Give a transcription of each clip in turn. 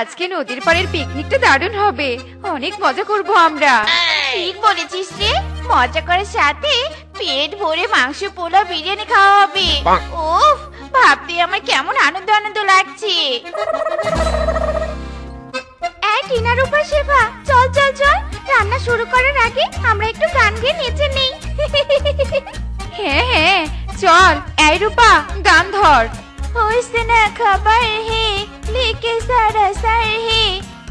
আজকে নদীর পাড়ের পিকনিকটা দারুণ হবে, অনেক মজা করব আমরা। ঠিক বলেছিস রে, মজা করার সাথে পেট ভরে মাংস পোলাও বিরিয়ানি খাওয়া হবে। উফ, ভাবতে আমার কেমন আনন্দ আনন্দ লাগছে। এই টিনার উপর শেফা, চল চল চল, রান্না শুরু করার আগে আমরা একটু গান গেয়ে নেচে নেই। হ্যাঁ হ্যাঁ চল। এই রূপা, গান ধর। हुस्न खबर है लेके सारा सर है,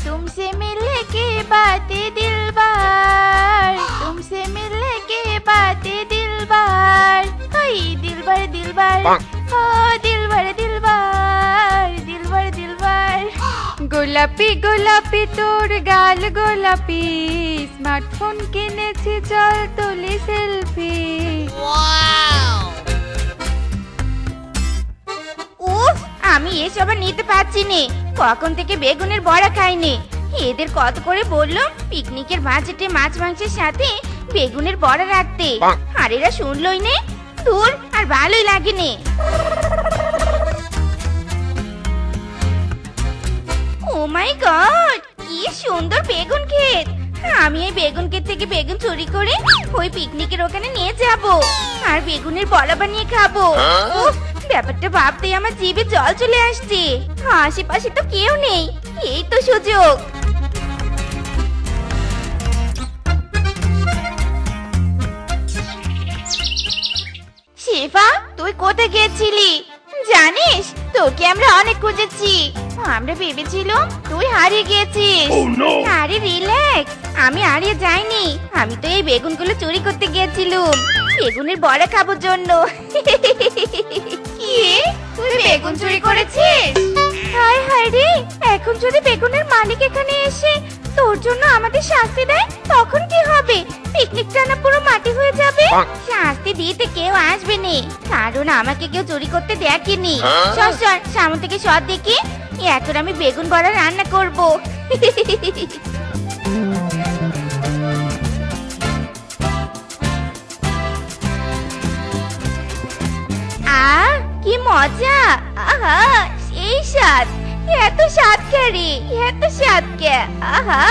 तुमसे मिलने के बातें दिलबर, तुमसे मिलने के बातें दिलबर, हाय दिलबर दिलबर, ओ दिलबर दिलबर, दिलबर दिलबर। গোলাপি গোলাপি তোর গাল গোলাপি, স্মার্টফোন কিনেছি চল তুলি সেলফি। উফ, আমি এসব আর নিতে পারছি নে। কখন থেকে বেগুনের বড়া খাইনি। এদের কত করে বললাম পিকনিকের বাজেটে মাছ মাংসের সাথে বেগুনের বড়া রাখতে, আর এরা শুনলই নে। দূর, আর ভালোই লাগেনি। ও মাই গড, কি সুন্দর বেগুন ক্ষেত। আমি এই বেগুন ক্ষেত থেকে বেগুন চুরি করে ওই পিকনিকের ওখানে নিয়ে যাব আর বেগুনের বড়া বানিয়ে খাবো। উফ, ব্যাপারটা ভাবতেই আমার জিভে জল চলে আসছে। আশেপাশে তো কেউ নেই, এই তো সুযোগ। শেফা, তুই কোথায় গেছিলি জানিস? তোকে আমরা অনেক খুঁজেছি। আমরা ভেবেছিলাম তুই হারিয়ে গেছিস। আরে রিল্যাক্স, আমি হারিয়ে যাইনি। আমি তো এই বেগুনগুলো চুরি করতে গিয়েছিলাম বেগুনের বড়া খাবার জন্য। কি, তুই বেগুন চুরি করেছিস? হায় হায় রে, এখন যদি বেগুনের মালিক এখানে এসে তোর জন্য আমাদের শাস্তি দেয় তখন কি হবে? পিকনিকটা না পুরো মাটি হয়ে যাবে। শাস্তি দিতে কেউ আসবে না, কারণ আমাকে কেউ চুরি করতে দেখেনি। সর সর, সামনে থেকে সর দেখি। এখন আমি বেগুন বড়া রান্না করব। কি মজা! আহা, সেই স্বাদ। এত স্বাদ কে রে, এত স্বাদ কে! আহা,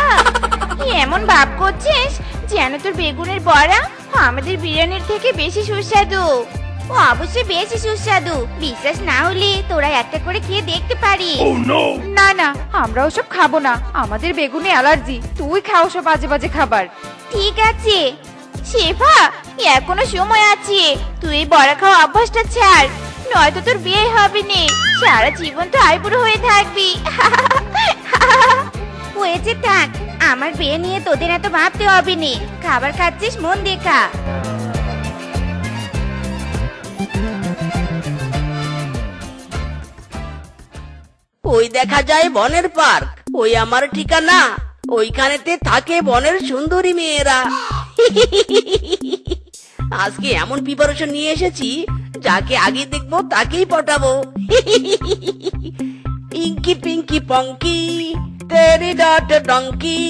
এমন ভাব করছিস যেন তোর বেগুনের বড়া আমাদের বিরিয়ানির থেকে বেশি সুস্বাদু। ও অবশ্যই বেশি সুস্বাদু। বিশ্বাস না হলে তোরা একটা করে খেয়ে দেখতে পারিস। না না, আমরা ওসব খাবো না, আমাদের বেগুনে অ্যালার্জি। তুই খাও সব বাজে বাজে খাবার। ঠিক আছে শেফা, এখনো সময় আছে। তুই এই বড়া খাওয়া অভ্যাসটা ছাড়, নয়তো তোর বিয়ে হবে না। সারা জীবন তো আইবুড়ো হয়ে থাকবি। হয়েছে, থাক। আমার বিয়ে নিয়ে তোদের এত ভাবতে হবে না। খাবার খাচ্ছিস, মন দেখা। ওই দেখা যায় বনের পার্ক, ওই আমার ঠিকানা। ওইখানেতে থাকে বনের সুন্দরী মেয়েরা। আজকে এমন প্রিপারেশন নিয়ে এসেছি, যাকে আগে দেখবো তাকেই পটাবো। ইঙ্কি পিঙ্কি পঙ্কি তেরি ডট donkey,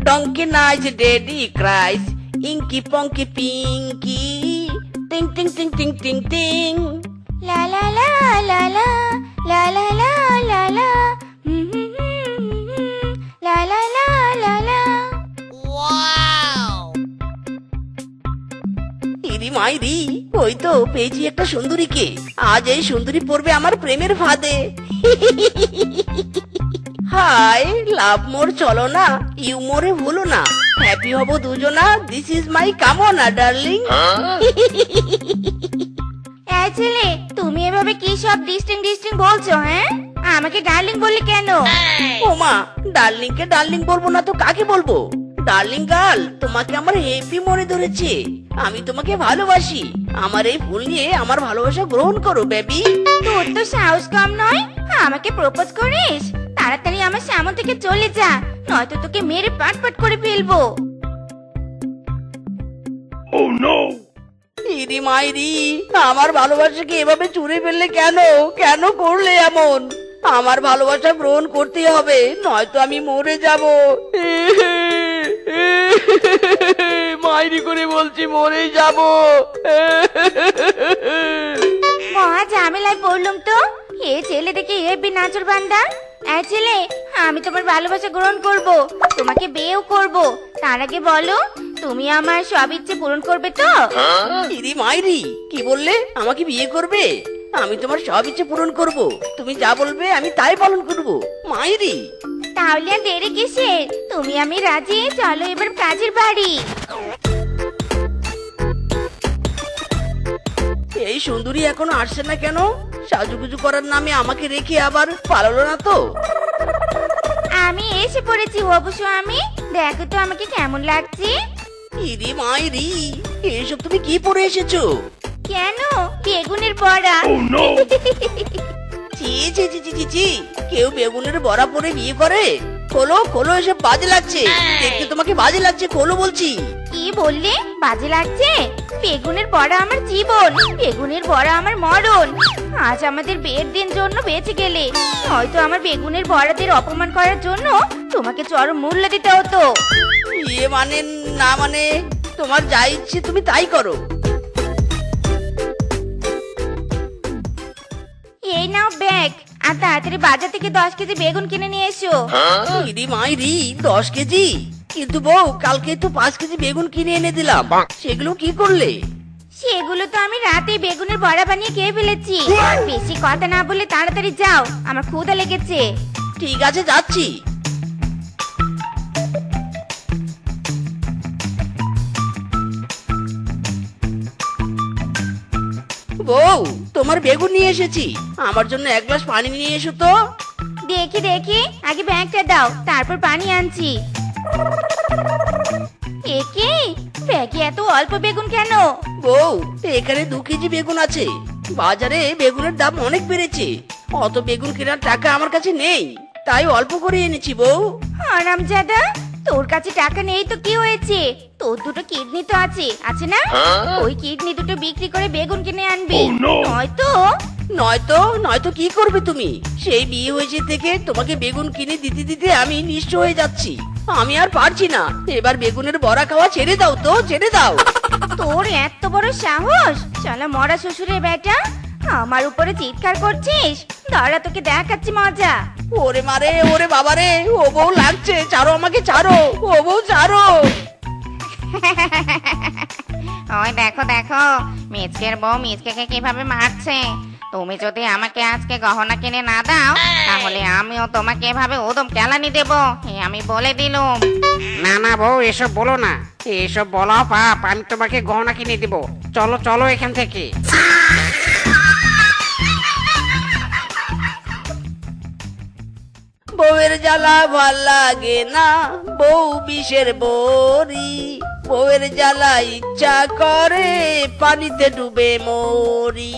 donkey nice daddy cries, inky ponky pinky ting ting ting ting ting টিং। লা লা লা লা লা লা লা লা লা লা, লা লা লা লা লা। ইরি মাইরি, ওই তো পেয়েছি একটা সুন্দরীকে। আজ এই সুন্দরী পড়বে আমার প্রেমের ফাঁদে। হাই লাভ মোর চলো না, ইউ মোরে ভুলো না, হ্যাপি হব দুজনা, দিস ইজ মাই কামনা ডার্লিং। এই ছেলে, তুমি এভাবে কি সব ডিস্টিং ডিস্টিং বলছো? হ্যাঁ, আমাকে ডার্লিং বললে কেন? ওমা, ডার্লিং কে ডার্লিং বলবো না তো কাকে বলবো? ডার্লিং গার্ল, তোমাকে আমার হেভি মনে ধরেছে। আমি তোমাকে ভালোবাসি। আমার এই ফুল নিয়ে আমার ভালোবাসা গ্রহণ করো বেবি। তোর তো সাহস কম নয়, আমাকে প্রপোজ করিস? তাড়াতাড়ি আমার সামনে থেকে চলে যা, নয়তো তোকে মেরে পাট পাট করে ফেলবো। ইরি মাইরি, আমার ভালোবাসাকে এভাবে চুরি ফেললে কেন? কেন করলে এমন? আমার ভালোবাসা গ্রহণ করতে হবে, নয়তো আমি মরে যাব। মাইরি করে বলছি, মরেই যাব। মহা ঝামেলায় পড়লুম তো। এ ছেলে দেখে হেব্বি নাচর বান্দা। এই ছেলে, আমি তোমার ভালোবাসা গ্রহণ করব, তোমাকে বিয়েও করব। তার আগে বলো, তুমি আমার সব ইচ্ছে পূরণ করবে তো? ইরি মাইরি, কি বললে? আমাকে বিয়ে করবে? আমি তোমার সব ইচ্ছে পূরণ করব। তুমি যা বলবে আমি তাই পালন করব। মাইরি, তাহলে আর দেরি কিসের? তুমি আমি রাজি, চলো এবার কাজের বাড়ি। এই সুন্দরী এখনো আসছে না কেন? সাজুগুজু করার নামে আমাকে রেখে আবার পালালো না তো? আমি এসে পড়েছি হবু স্বামী, দেখো তো আমাকে কেমন লাগছে। ইরি মাইরি, এসব তুমি কি পরে এসেছো? কেন? বেগুনের বড়া। ছি ছি ছি ছি ছি ছি, কেউ বেগুনের বড়া পরে বিয়ে করে? খোলো খোলো, এসব বাজে লাগছে, দেখতে তোমাকে বাজে লাগছে, খোলো বলছি। কি বললে? বাজে লাগছে? বেগুনের বড়া আমার জীবন, বেগুনের বড়া আমার মরণ। আজ আমাদের বিয়ের দিন জন্য বেঁচে গেলে, হয়তো আমার বেগুনের বড়াদের অপমান করার জন্য তোমাকে চরম মূল্য দিতে হতো। ইয়ে মানে না মানে, তোমার যা ইচ্ছে তুমি তাই করো। এই নাও ব্যাগ, আর তাড়াতাড়ি বাজার থেকে 10 কেজি বেগুন কিনে নিয়ে এসো। ইরি মাইরি, 10 কেজি? কিন্তু বউ, কালকে তো 5 কেজি বেগুন কিনে এনে দিলাম, সেগুলো কি করলে? সেগুলো তো আমি রাতে বেগুনের বড়া বানিয়ে খেয়ে ফেলেছি। বেশি কথা না বলে তাড়াতাড়ি যাও, আমার ক্ষুধা লেগেছে। ঠিক আছে, যাচ্ছি। বউ, তোমার বেগুন নিয়ে এসেছি, আমার জন্য 1 গ্লাস পানি নিয়ে এসো তো। দেখি দেখি, আগে ব্যাগটা দাও, তারপর পানি আনছি। একে ব্যাগে এত অল্প বেগুন কেন? বউ, এখানে 2 কেজি বেগুন আছে, বাজারে বেগুনের দাম অনেক বেড়েছে, অত বেগুন কেনার টাকা আমার কাছে নেই, তাই অল্প করে এনেছি বউ। হারামজাদা, তোর কাছে টাকা নেই তো কি হয়েছে? তোর দুটো কিডনি তো আছে, আছে না? ওই কিডনি দুটো বিক্রি করে বেগুন কিনে আনবি, নয়তো নয়তো কি করবে তুমি? সেই বিয়ে হয়েছে থেকে তোমাকে বেগুন কিনে দিতে দিতে আমি নিঃস্ব হয়ে যাচ্ছি, আমি আর পারছি না, এবার বেগুনের বড়া খাওয়া ছেড়ে দাও তো, ছেড়ে দাও। তোর এত বড় সাহস! শালা মরা শ্বশুরের বেটা, আমার উপরে চিৎকার করছিস? দাঁড়া, তোকে দেখাচ্ছি মজা। ওরে মারে, ওরে বাবারে, ও বউ লাগছে, ছাড়ো আমাকে, ছাড়ো, ও বউ ছাড়ো। ওই দেখো দেখো, মিচকের বউ মিচকেকে কিভাবে মারছে। তুমি যদি আমাকে আজকে গহনা কিনে না দাও, তাহলে আমিও তোমাকে এভাবে উদম কেলানি দেব, আমি বলে দিলুম। না না বউ, এসব বলো না, এসব বলা পাপ। আমি তোমাকে গহনা কিনে দিব, চলো চলো এখান থেকে। বউয়ের জ্বালা ভাল লাগে না, বউ বিষের বড়ি, বউয়ের জ্বালা ইচ্ছা করে পানিতে ডুবে মরি।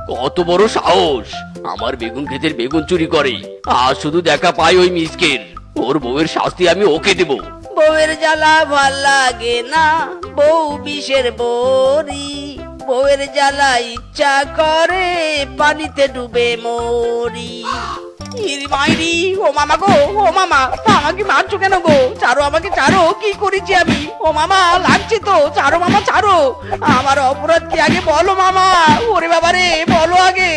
কত বড় সাহস, আমার বেগুন ক্ষেতের বেগুন চুরি করে, আর শুধু দেখা পাই ওই মিসকের। ওর বউয়ের শাস্তি আমি ওকে দেব। বউয়ের জ্বালা ভাল লাগে না, বউ বিষের বড়ি, বউয়ের জ্বালা ইচ্ছা করে পানিতে ডুবে মরি। ইরি মাইরি, ও মামা গো, ও মামা, আমাকে মারছো কেন গো? ছাড়ো আমাকে, ছাড়ো, কি করেছি আমি? ও মামা, লাগছে তো, ছাড়ো মামা, ছাড়ো, আমার অপরাধ কি আগে বলো মামা, ওরে বাবা রে, বলো আগে।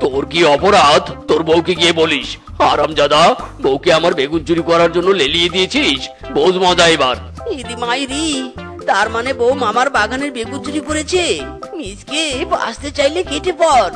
তোর কি অপরাধ? তোর বউকে গিয়ে বলিস। হারামজাদা, বউকে আমার বেগুন চুরি করার জন্য লেলিয়ে দিয়েছিস, বোঝ মজা এবার। ইরি মাইরি, তার মানে বউ মামার বাগানের বেগুন চুরি করেছে। মিসকে বাঁচতে চাইলে কেটে পড়।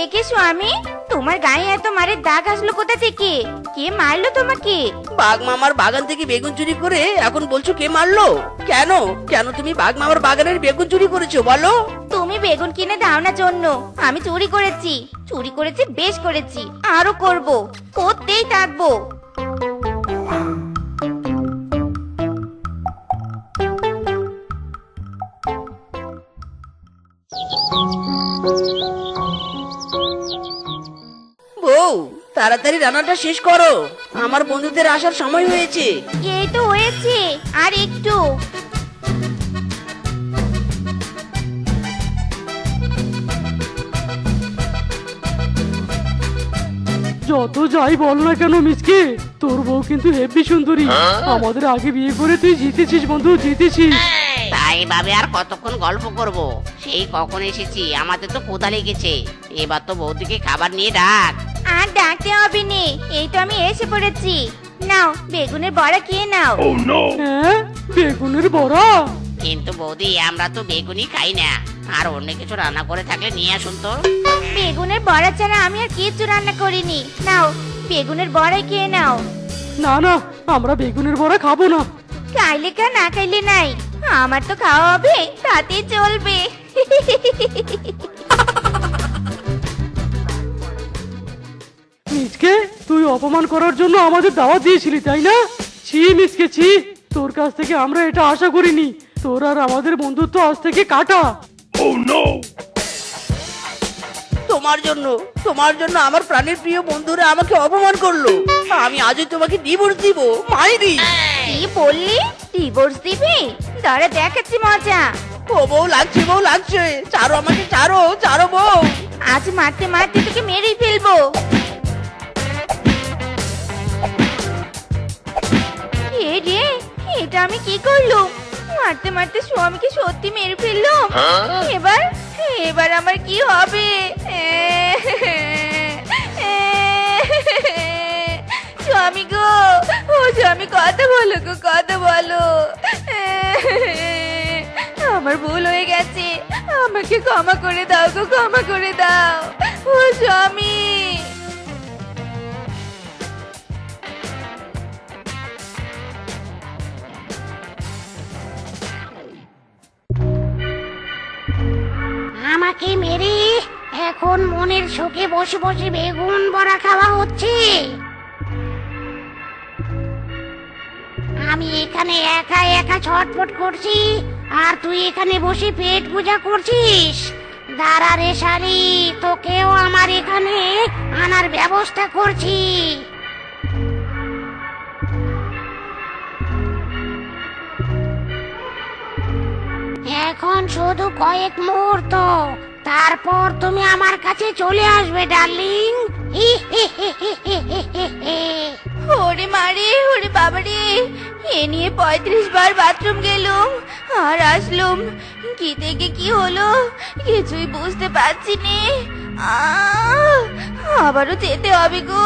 একে স্বামী, তোমার গায়ে এত মারের দাগ আসলো কোথা থেকে? কে মারলো তোমাকে? বাঘ মামার বাগান থেকে বেগুন চুরি করে এখন বলছো কে মারলো? কেন কেন তুমি বাঘ মামার বাগানের বেগুন চুরি করেছো বলো? তুমি বেগুন কিনে দাও না জন্য আমি চুরি করেছি, চুরি করেছি, বেশ করেছি, আরো করব, করতেই থাকবো। বউ, তাড়াতাড়ি রান্নাটা শেষ করো, আমার বন্ধুদের আসার সময় হয়েছে। এই তো হয়েছে, আর একটু। যত যাই বল না কেন মিসকে, তোর বউ কিন্তু হেব্বি সুন্দরী। আমাদের আগে বিয়ে করে তুই জিতেছিস বন্ধু, জিতেছিস। তাই এইভাবে আর কতক্ষণ গল্প করব? সেই কখন এসেছি, আমাদের তো ক্ষুধা লেগেছে। এবার তো বৌদিকে খাবার নিয়ে ডাক। আর ডাকতে হবে নে, এই তো আমি এসে পড়েছি। নাও বেগুনের বড়া খেয়ে নাও। হ্যাঁ, বেগুনের বড়া? কিন্তু বৌদি, আমরা তো বেগুনই খাই না। আর অন্য কিছু রান্না করে থাকলে নিয়ে আসুন তো। বেগুনের বড়া ছাড়া আমি আর কিছু রান্না করিনি। নাও বেগুনের বড়াই খেয়ে নাও। না না, আমরা বেগুনের বড়া খাবো না। খাইলে খা, না খাইলে নাই, আমার তো খাওয়া হবে, তাতে চলবে। মিচকে, তুই অপমান করার জন্য আমাদের দাওয়াত দিয়েছিলি তাই না? ছি মিচকে ছি, তোর কাছ থেকে আমরা এটা আশা করিনি। তোর আর আমাদের বন্ধুত্ব আজ থেকে কাটা। তোমার জন্য আমার প্রাণের প্রিয় বন্ধুরা আমাকে অপমান করলো। আমি আজই তোমাকে ডিভোর্স দিব, মাইরি। কি বললি? ডিভোর্স দিবি? দাঁড়া দেখাচ্ছি মজা। ও বউ লাগছে, বউ লাগছে, ছাড়ো আমাকে, ছাড়ো, ছাড়ো বউ। আজ মারতে মারতে তোকে মেরেই ফেলবো। এ রে, এটা আমি কি করলুম? মারতে মারতে স্বামীকে সত্যি মেরে ফেললাম। এবার আমার কি হবে? স্বামী গো, ও স্বামী, কথা বলো গো, কথা বলো। আমার ভুল হয়ে গেছে, আমাকে ক্ষমা করে দাও গো, ক্ষমা করে দাও। ও স্বামী। আমাকে মেরে এখন মনের সুখে বসে বসে বেগুন বড়া খাওয়া হচ্ছে। আমি এখানে একা একা ছটফট করছি, আর তুই এখানে বসে পেট পূজা করছিস। দাঁড়া রে শালি, তোকেও আমার এখানে আনার ব্যবস্থা করছি। এখন শুধু কয়েক মুহূর্ত, তারপর তুমি আমার কাছে চলে আসবে ডার্লিং। ওরে মারে, ওরে বাবারে, এ নিয়ে 35 বার বাথরুম গেলুম আর আসলুম, কি থেকে কি হলো কিছুই বুঝতে পারছি নে। আবারও যেতে হবে গো।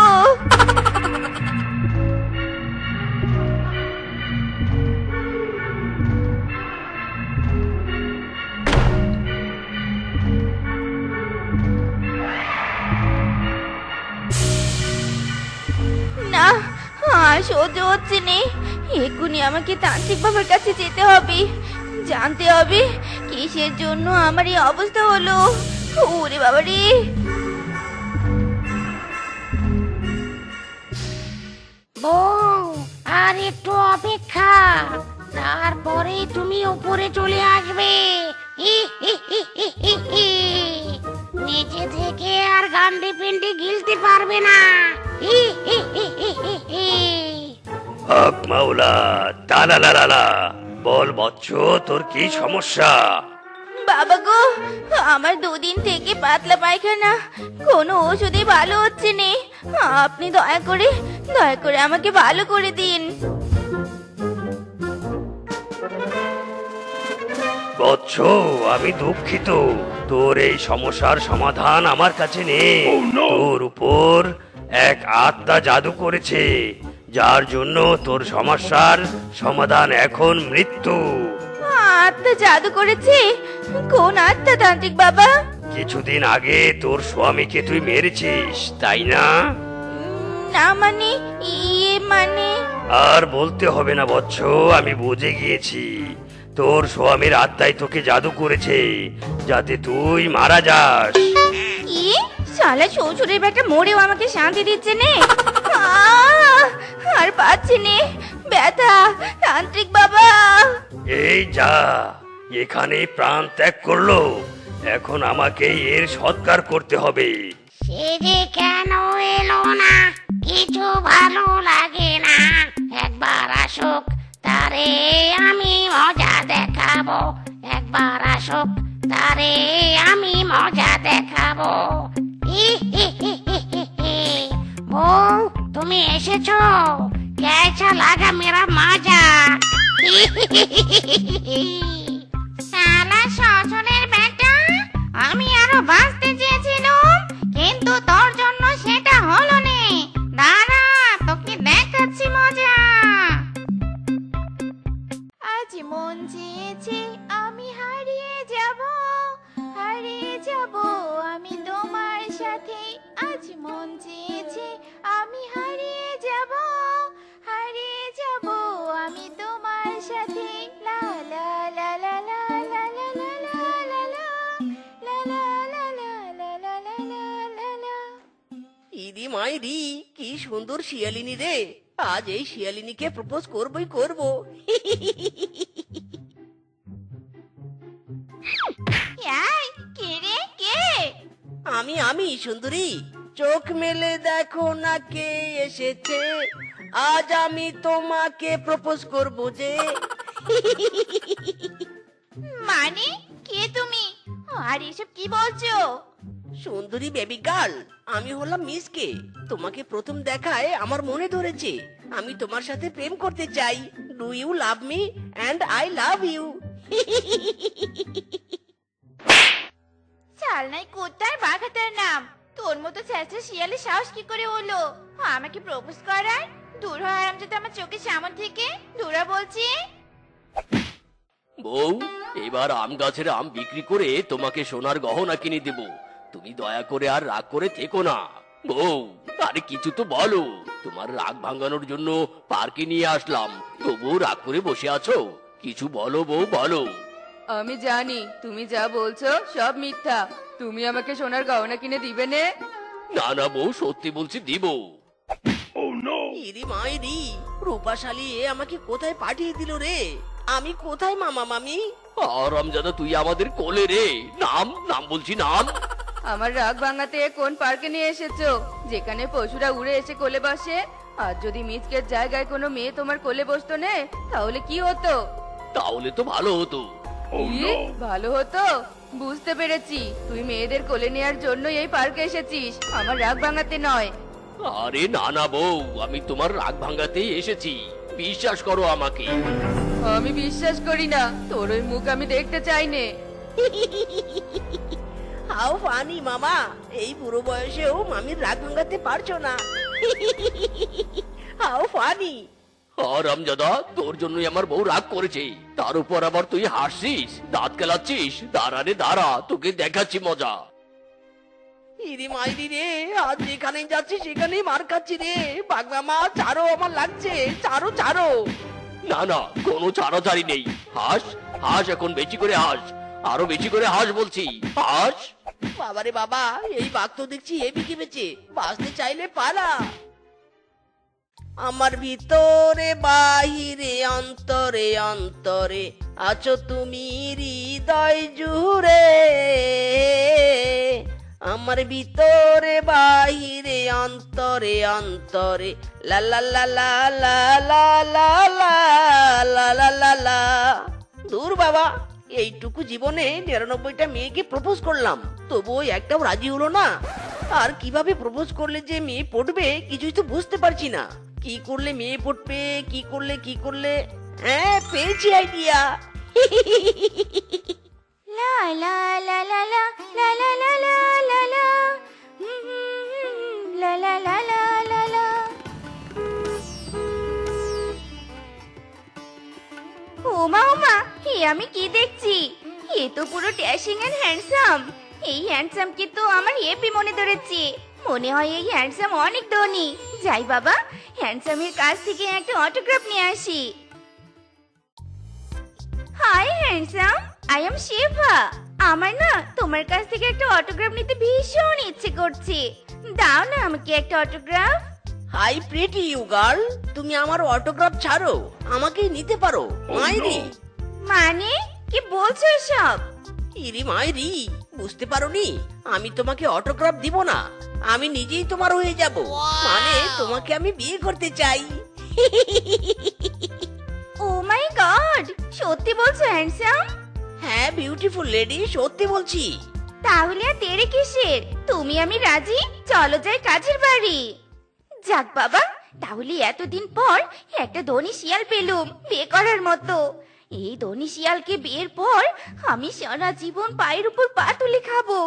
না, আর সহ্য হচ্ছে নে, এক্ষুনি আমাকে তান্ত্রিক বাবার কাছে যেতে হবে, জানতে হবে কিসের জন্য আমার এই অবস্থা হলো। ওরে বাবা রে। বউ, আর একটু অপেক্ষা, তারপরে তুমি উপরে চলে আসবে। নিচে থেকে আর গান্ডি পিন্ডি গিলতে পারবে না। হক মাওলা, তালালালা, বল বচ্চ, তোর কি সমস্যা? বাবা গো, আমার 2 দিন থেকে পাতলা পায়খানা, কোনো ওষুধে ভালো হচ্ছে নে, আপনি দয়া করে আমাকে ভালো করে দিন। বচ্চ, আমি দুঃখিত, তোর এই সমস্যার সমাধান আমার কাছে নেই। তোর উপর এক আত্মা জাদু করেছে, যার জন্য তোর সমস্যার সমাধান এখন মৃত্যু। আত্মা জাদু করেছে? কোন আত্মা তান্ত্রিক বাবা? কিছুদিন আগে তোর স্বামীকে তুই মেরেছিস, তাই না? না মানে, ইয়ে মানে। আর বলতে হবে না বচ্চ, আমি বুঝে গিয়েছি। তোর স্বামীর আত্মাই তোকে জাদু করেছে, যাতে তুই মারা যাস। কি? শালা শ্বশুরের বেটা মরেও আমাকে শান্তি দিচ্ছে নে। আর পাচ্ছি নে, ব্যথা, তান্ত্রিক বাবা। এই যা, এখানে প্রাণ ত্যাগ করলো, এখন আমাকে এর সৎকার করতে হবে। সে যে কেন এলো না, কিছু ভালো লাগে না। একবার আসুক, তারে আমি মজা দেখাবো। একবার আসুক, তারে আমি মজা দেখাবো। বউ, তুমি এসেছো? कैसा लगा मेरा मजा? সজনের বেটা, আমি আরো বাঁচতে চেয়েছিলাম, কিন্তু তোর জন্য সেটা হলো না। দাঁড়া, তোকে দেখাচ্ছি মজা। আজ মন চেয়েছে আমি হারিয়ে যাব, হারিয়ে যাব আমি তোমার সাথে। আজ মন চেয়েছে আমি হারিয়ে যাব, হারিয়ে যাব আমি তোমার সাথে। লা লা লা লা লা লা লা লা লা লা লা লা লা লা লা লা লা লা লা। ইদি মাইরি, কি সুন্দর শিয়ালিনী রে। আজ এই শিয়ালিনীকে প্রপোজ করবই করব। এই, কে রে, কে? আমি সুন্দরী, চোখ মেলে দেখো না কে এসেছে। আজ আমি তোমাকে প্রপোজ করব যে। মানে কে তুমি? আর এসব কি বলছো? সুন্দরী বেবি গার্ল, আমি হলাম মিসকে। তোমাকে প্রথম দেখায় আমার মনে ধরেছে। আমি তোমার সাথে প্রেম করতে চাই। Do you love me and I love you. চালনাই কোথায় বাঘাটার নাম। তোর মতো চেঁচা শিয়ালে সাহস কি করে হলো আমাকে প্রপোজ করার? দূর হয় আরাম যাতে আমার চোখের সামনে থেকে দূরা বলছি। বউ, এবার আম গাছের আম বিক্রি করে তোমাকে সোনার গহনা কিনে দেব। তুমি দয়া করে আর রাগ করে থেকো না। বউ, আরে কিছু তো বলো। তোমার রাগ ভাঙানোর জন্য পার্কে নিয়ে আসলাম, তবুও রাগ করে বসে আছো। কিছু বলো বউ, বলো। আমি জানি তুমি যা বলছো সব মিথ্যা। তুমি আমাকে সোনার গহনা কিনে দিবে নে? না না বউ, সত্যি বলছি দিব। ইরি মাইরি, রূপাশালী এ আমাকে কোথায় পাঠিয়ে দিল রে? আমি কোথায় মামা মামি? আরামজাদা, তুই আমাদের কোলে রে। নাম নাম বলছি, নাম। আমার রাগ ভাঙাতে কোন পার্কে নিয়ে এসেছো যেখানে পশুরা উড়ে এসে কোলে বসে? আর যদি মিচকের জায়গায় কোনো মেয়ে তোমার কোলে বসতো নে, তাহলে কি হতো? তাহলে তো ভালো হতো। কি ভালো হতো? বুঝতে পেরেছি, তুই মেয়েদের কোলে নেয়ার জন্য এই পার্কে এসেছিস, আমার রাগ ভাঙাতে নয়। আরে না না বউ, আমি তোমার রাগ ভাঙাতেই এসেছি। বিশ্বাস করো আমাকে। আমি বিশ্বাস করি না, তোর ওই মুখ আমি দেখতে চাই নে। হাউ ফানি মামা, এই বুড়ো বয়সেও মামির রাগ ভাঙাতে পারছো না। How funny. আরামজাদা, তোর জন্যই আমার বউ রাগ করেছে। তার উপর আবার তুই হাসছিস, দাঁত কেলাচ্ছিস। দাঁড়া রে দাঁড়া, তোকে দেখাচ্ছি মজা। ইরি মাইরি রে, আজ যেখানে যাচ্ছি সেখানেই মার খাচ্ছি রে। বাগমামা ছাড়ো, আমার লাগছে। ছাড়ো ছাড়ো। না না, কোনো ছাড়াছাড়ি নেই। হাস হাস, এখন বেশি করে হাস। আরো বেশি করে হাস বলছি, হাস। বাবারে বাবা, এই বাঘ তো দেখছি হেবি কেঁপেছে। বাঁচতে চাইলে পালা। আমার ভিতরে বাহিরে অন্তরে অন্তরে আছো তুমি হৃদয় জুড়ে। আমার ভিতরে বাহিরে অন্তরে অন্তরে লা লা লা লা লা লা লা লা লা লা লা লা। দূর বাবা, এইটুকু জীবনে ৯৯টা মেয়েকে প্রপোজ করলাম, তবুও একটাও রাজি হলো না। আর কিভাবে প্রপোজ করলে যে মেয়ে পড়বে কিছুই তো বুঝতে পারছি না। কি করলে মেয়ে পড়বে, কি করলে। হ্যাঁ, পেয়েছি আইডিয়া। লা লা লা লা লা লা লা লা লা লা লা লা লা লা লা লা লা। ওমা ওমা, হে আমি কি দেখছি? এ তো পুরো ড্যাশিং এন্ড হ্যান্ডসাম। এই হ্যান্ডসামকে তো আমার হেপি মনে ধরেছে। মনে হয় এই হ্যান্ডসাম অনেক ধনী। যাই বাবা, হ্যান্ডসামের কাছ থেকে একটা অটোগ্রাফ নিয়ে আসি। Hi handsome, I am Shiva. আমার না তোমার কাছ থেকে একটা অটোগ্রাফ নিতে ভীষণ ইচ্ছে করছে। দাও না আমাকে একটা autograph. Hi pretty you girl, তুমি আমার অটোগ্রাফ ছাড়ো, আমাকে নিতে পারো। মাইরি। মানে কি বলছো সব? ইরি মাইরি, বুঝতে পারোনি? আমি তোমাকে অটোগ্রাফ দিব না, আমি নিজেই তোমার হয়ে যাব। মানে তোমাকে আমি বিয়ে করতে চাই। ও মাই গড, সত্যি বলছো হ্যান্ডসাম? হ্যাঁ বিউটিফুল লেডি, সত্যি বলছি। তাহলে আর দেরি কিসের? তুমি আমি রাজি, চলো যাই কাজের বাড়ি। যাক বাবা, তাহলে এতদিন পর একটা ধনী শিয়াল পেলুম বিয়ে করার মতো। এই ধনী শিয়ালকে বিয়ের পর আমি সারা জীবন পায়ের উপর পা তুলে খাবো।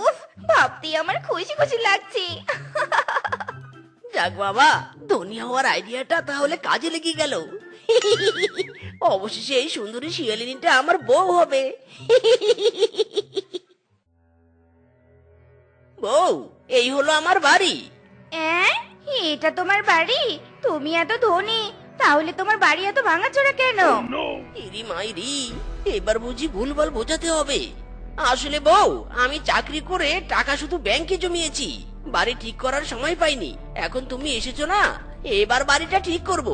উফ, ভাবতে আমার খুশি খুশি লাগছে। যাক বাবা, ধনী হওয়ার আইডিয়াটা তাহলে কাজে লেগে গেল। অবশেষে এই সুন্দরী শিয়ালিনীটা আমার বউ হবে। বউ, এই হলো আমার বাড়ি। এটা তোমার বাড়ি? তুমি এত ধনী, তাহলে তোমার বাড়ি এত ভাঙাচোরা কেন? ইরি মাইরি, এবার বুঝি ভুলভাল বোঝাতে হবে। আসলে বউ, আমি চাকরি করে টাকা শুধু ব্যাংকে জমিয়েছি, বাড়ি ঠিক করার সময় পাইনি। এখন তুমি এসেছো না, এবার বাড়িটা ঠিক করব।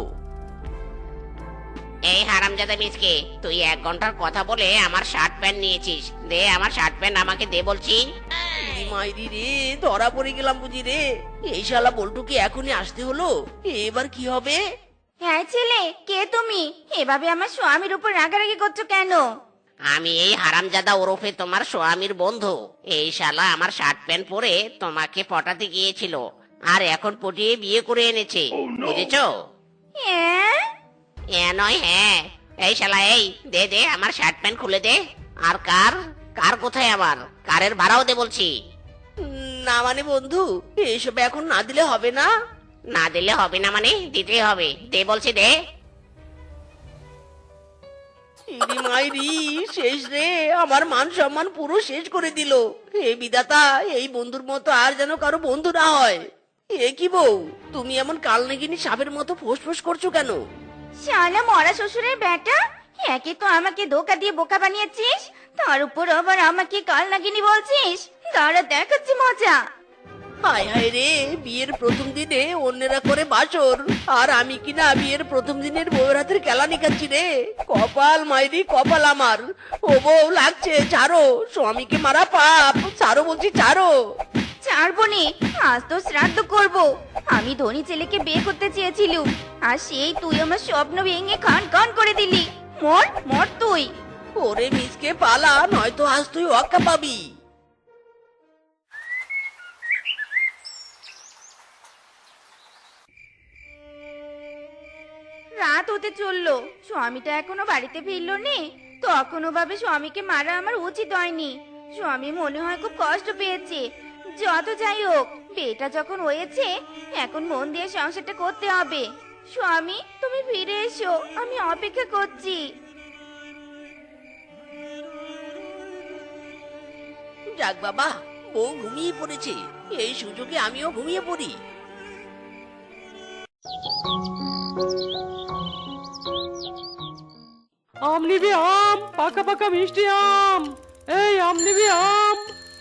এই হারামজাদা মিসকে, তুই 1 ঘন্টার কথা বলে আমার শার্ট প্যান্ট নিয়েছিস। দে আমার শার্ট প্যান্ট আমাকে দে বলছি। ইরি মাইরি রে, ধরা পড়ে গেলাম বুঝি রে। এই শালা বল্টুকে এখনই আসতে হলো, এবার কি হবে? হ্যাঁ ছেলে, কে তুমি? এভাবে আমার স্বামীর উপর রাগারাগি করছো কেন? আমি এই হারামজাদা ওরফে তোমার স্বামীর বন্ধু। এই শালা আমার শার্ট প্যান্ট পরে তোমাকে পটাতে গিয়েছিল, আর এখন পটিয়ে বিয়ে করে এনেছে, বুঝেছো? হ্যাঁ? নয় হ্যাঁ। এই শালা, এই দে দে আমার শার্ট প্যান্ট খুলে দে। আর কার কার কোথায়? আমার কারের ভাড়াও দে বলছি। না মানে বন্ধু, এসব এখন না দিলে হবে না। না দিলে হবে না মানে দিতেই হবে, দে বলছি দে। ইরি মাইরি, শেষ রে, আমার মান সম্মান পুরো শেষ করে দিল। হে বিধাতা, এই বন্ধুর মতো আর যেন কারো বন্ধু না হয়। এ কি বউ, তুমি এমন কালনাগিনী সাপের মতো ফোঁস করছো কেন? শালা মরা শ্বশুরের বেটা, একে তো আমাকে ধোকা দিয়ে বোকা বানিয়েছিস, তার উপর আবার আমাকে কাল নাগিনী বলছিস। দাঁড়া, দেখাচ্ছি মজা। হায় হায় রে, বিয়ের প্রথম দিনে অন্যেরা করে বাসর, আর আমি কিনা বিয়ের প্রথম দিনের বউয়ের হাতের কেলানি খাচ্ছি রে। কপাল মাইরি, কপাল আমার। ও বউ, লাগছে, ছাড়ো। স্বামীকে মারা পাপ, ছাড়ো বলছি, ছাড়ো। ছাড়বনি, আজ তো শ্রাদ্ধ করব। আমি ধনী ছেলেকে বিয়ে করতে চেয়েছিলুম, আর সেই তুই আমার স্বপ্ন ভেঙে খান খান করে দিলি। মর মর তুই। ওরে মিসকে পালা, নয়তো আজ তুই অক্কা পাবি। রাত হতে চললো, স্বামীটা এখনো বাড়িতে ফিরলো নি। তখনও ভাবে স্বামীকে মারা আমার উচিত হয়নি। স্বামী মনে হয় খুব কষ্ট পেয়েছে। যত যাই হোক, বিয়েটা যখন হয়েছে, এখন মন দিয়ে সংসারটা করতে হবে। স্বামী, তুমি ফিরে এসো, আমি অপেক্ষা করছি। যাক বাবা, বউ ঘুমিয়ে পড়েছে, এই সুযোগে আমিও ঘুমিয়ে পড়ি। আম নিবি আম, পাকা পাকা মিষ্টি আম। এই আম নিবি আম,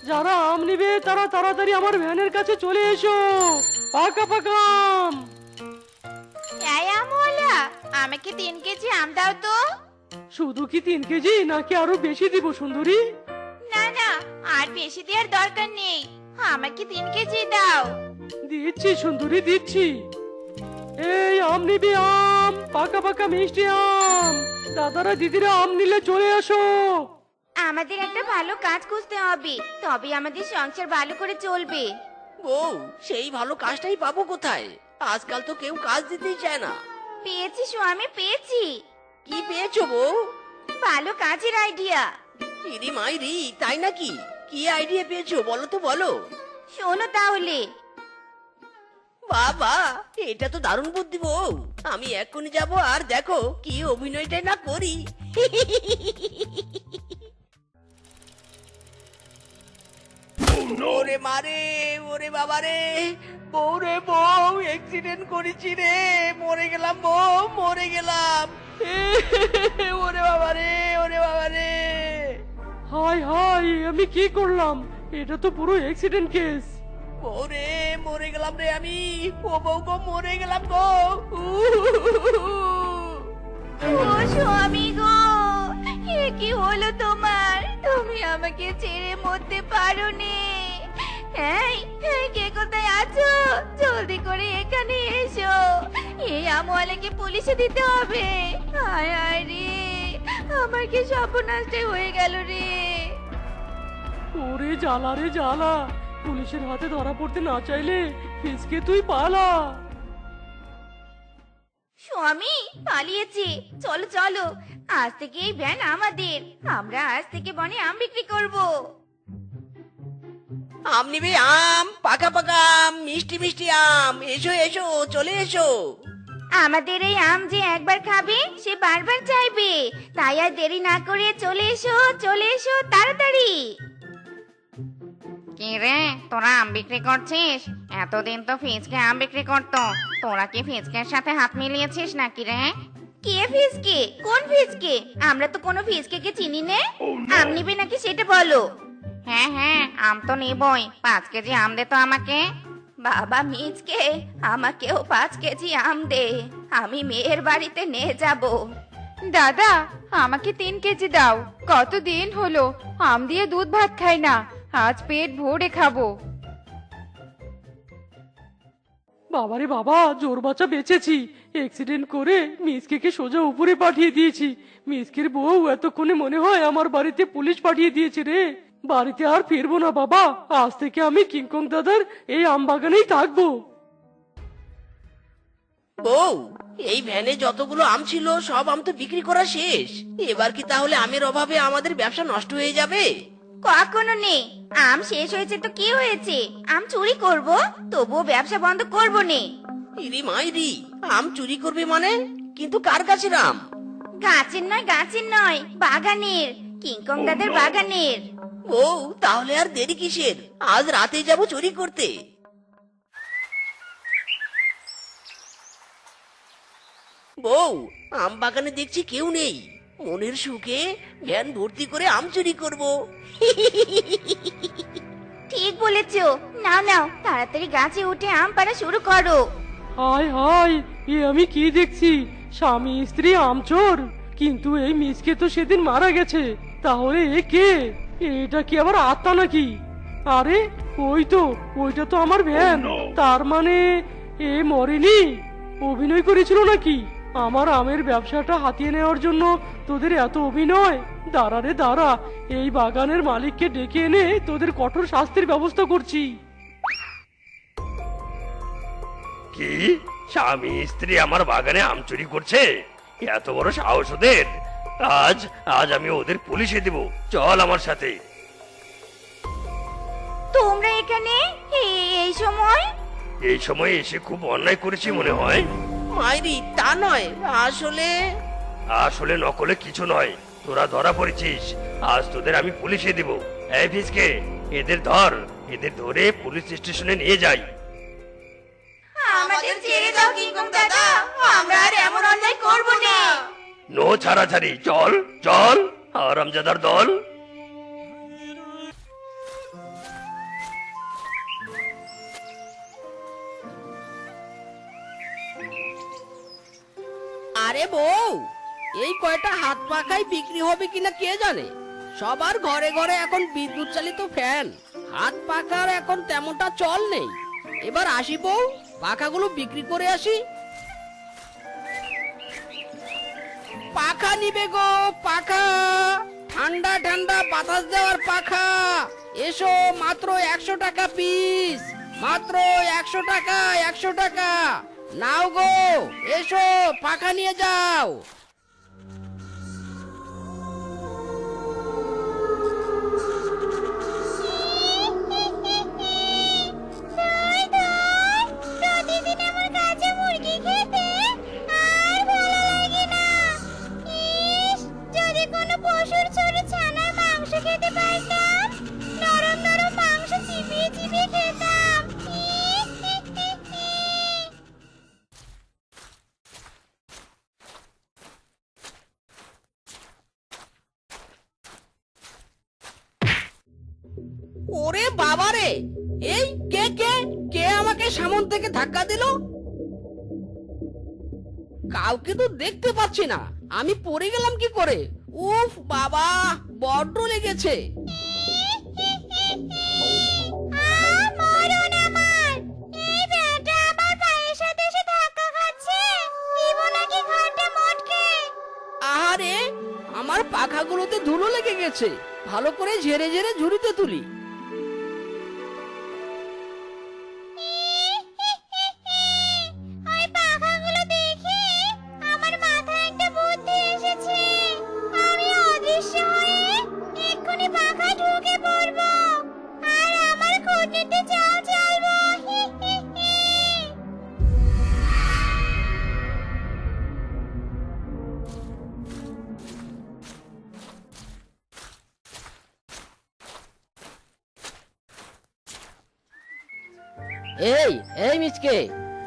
যারা আম নিবে তারা তাড়াতাড়ি আমার ভ্যানের কাছে চলে এসো। পাকা পাকা আম। আমওয়ালা, আমাকে 3 কেজি আম দাও তো। শুধু কি 3 কেজি, নাকি আরো বেশি দিব সুন্দরী? না না, আর বেশি দেওয়ার দরকার নেই, আমাকে 3 কেজি দাও। দিচ্ছি সুন্দরী, দিচ্ছি। এই আম নিবি আম, পাকা পাকা মিষ্টি আম। দাদারা দিদিরা আম নিলে চলে আসো। আমাদের একটা ভালো কাজ খুঁজতে হবে, তবে আমাদের সংসার ভালো করে চলবে। বউ, সেই ভালো কাজটাই পাবো কোথায়? আজকাল তো কেউ কাজ দিতেই চায় না। পেয়েছি স্বামী, পেয়েছি। কি পেয়েছো বউ? ভালো কাজের আইডিয়া। ইরি মাইরি, তাই নাকি? কি আইডিয়া পেয়েছো, বলো তো বলো। শোনো তাহলে। বাবা, এটা তো দারুণ বুদ্ধি বউ। আমি এক্ষুনি যাব, আর দেখো কি অভিনয়টাই না করি। ওরে মারে, ওরে বাবা রে, বউ রে বউ, অ্যাক্সিডেন্ট করেছি রে, মরে গেলাম বউ, মরে গেলাম। ওরে বাবা রে, ওরে বাবা রে। হাই হাই, আমি কি করলাম? এটা তো পুরো অ্যাক্সিডেন্ট কেস। বউ রে, মরে গেলাম রে আমি। ও বউ গো, মরে গেলাম গো। ও স্বামী গো, এ কি হলো তোমার? তুমি আমাকে ছেড়ে মরতে পারোনি। এই, কে কোথায় আছো? জলদি করে এখানে এসো, এই আমওয়ালাকে পুলিশে দিতে হবে। হায় হায় রে, আমার কি সর্বনাশটাই হয়ে গেল রে। ওরে জ্বালা রে জ্বালা, পুলিশের হাতে ধরা পড়তে না চাইলে ফিসকে তুই পালা। স্বামী পালিয়েছে। চলো চলো, আজ থেকে এই ভ্যান আমাদের। আমরা আজ থেকে বনে আম বিক্রি করব। আম নিবে আম, পাকা পাকা আম, মিষ্টি মিষ্টি আম, এসো এসো চলে এসো। আমাদের এই আম যে একবার খাবে সে বারবার চাইবে। তাই আর দেরি না করে চলে এসো তাড়াতাড়ি। কি রে, তোরা আম বিক্রি করছিস? এতদিন তো ফিজকে আম বিক্রি করতো, তোরা কি ফিজকের সাথে হাত মিলিয়েছিস নাকি রে? কে ফিসকে? কোন ফিসকে? আমরা তো কোনো ফিসকে চিনি নে। আম নিবে নাকি সেটা বলো। হ্যাঁ হ্যাঁ, আম তো নিবই। 5 কেজি আম দে তো আমাকে। বাবা মিচকে, আমাকেও 5 কেজি আম দে, আমি মেয়ের বাড়িতে নিয়ে যাব। দাদা, আমাকে 3 কেজি দাও। কতদিন হলো আম দিয়ে দুধ ভাত খাই না, আজ পেট ভরে খাবো। বাবারে বাবা, জোর বাচ্চা বেঁচেছি। অ্যাক্সিডেন্ট করে মিসকে সোজা উপরে পাঠিয়ে দিয়েছি। মিসকের বউ এতক্ষণে মনে হয় আমার বাড়িতে পুলিশ পাঠিয়ে দিয়েছে রে। বাড়িতে আর ফিরবো না বাবা, আজ থেকে আমি কিংকং দাদার এই আম বাগানেই থাকবো। বউ, এই ভ্যানে যতগুলো আম ছিল সব আম তো বিক্রি করা শেষ। এবার কি তাহলে আমের অভাবে আমাদের ব্যবসা নষ্ট হয়ে যাবে? কখনো নেই। আম শেষ হয়েছে তো কি হয়েছে? আম চুরি করব, তবুও ব্যবসা বন্ধ করব নে। ইরি মাইরি, আম চুরি করবে মানে? কিন্তু কার কাছে আম? গাছের নয় বাগানের, কিংকং দাদের বাগানের। বউ, তাহলে আর দেরি কিসের? আজ রাতে যাব চুরি করতে। বউ, আম বাগানে দেখছি কেউ নেই। মনের সুখে ভ্যান ভর্তি করে আম চুরি করব। ঠিক বলেছো। নাও নাও, তাড়াতাড়ি গাছে উঠে আম পাড়া শুরু করো। হায় হায়, এ আমি কি দেখছি? স্বামী স্ত্রী আমচোর। কিন্তু এই মিসকে তো সেদিন মারা গেছে। তাহলে এ কে? এটা কি আবার আত্মা নাকি? আরে ওইটা তো আমার ভ্যান। তার মানে এ মরেনি, অভিনয় করেছিল নাকি? আমার আমের ব্যবসাটা হাতিয়ে নেওয়ার জন্য তোদের এত অভিনয়? দাঁড়া রে দাঁড়া, এই বাগানের মালিককে ডেকে এনে তোদের কঠোর শাস্তির ব্যবস্থা করছি। কি, স্বামী স্ত্রী আমার বাগানে আম চুরি করছে? এত বড় সাহস ওদের! আজ আজ আমি ওদের পুলিশে দেব। চল আমার সাথে। তোমরা এখানে এই সময়? এই সময় এসে খুব অন্যায় করেছি মনে হয়। মাইরি, তা নয়, আসলে আসলে নকলে কিছু নয়, তোরা ধরা পড়েছিস। আজ তোদের আমি পুলিশে দেব। এই ফিসকে, এদের ধর। এদের ধরে পুলিশ স্টেশনে নিয়ে যাই। আমাদের ছেড়ে দাও কিংকং দাদা, আমরা আর এমন অন্যায় করব না। নো ছাড়াছাড়ি, চল চল হারামজাদার দল। আরে বউ, এই কয়টা হাত পাখাই বিক্রি হবে কিনা কে জানে। সবার ঘরে ঘরে এখন বিদ্যুৎ চালিত ফ্যান, হাত পাখার এখন তেমনটা চল নেই। এবার আসি বউ, পাখাগুলো বিক্রি করে আসি। পাখা নিবে গো, পাখা, ঠান্ডা ঠান্ডা বাতাস দেওয়ার পাখা। এসো, মাত্র 100 টাকা পিস, মাত্র 100 টাকা, 100 টাকা। নাও গো, এসো পাখা নিয়ে যাও। প্রতিদিন আমার কাছে মুরগি খেতে আর ভালো লাগে না। ইস, যদি কোনো পশুর ছোট ছানার মাংস খেতে পারতাম, নরম নরম মাংস চিবিয়ে চিবিয়ে খেতাম। ওরে বাবারে, এই কে কে কে আমাকে সামন থেকে ধাক্কা দিল? কাউকে তো দেখতে পাচ্ছি না, আমি পড়ে গেলাম কি করে? উফ বাবা, বড্ড লেগেছে। মরণ আমার! এই ব্যাটা আমার পায়ের সাথে এসে ধাক্কা খাচ্ছে। দিব নাকি ঘাড়টা মটকে? আহারে, আমার পাখাগুলোতে ধুলো লেগে গেছে। ভালো করে ঝেড়ে ঝেড়ে ঝুড়িতে তুলি। ওই পাখাগুলো দেখে নদীতে জাল চালবো। হি হি হি। এই এই মিচকে,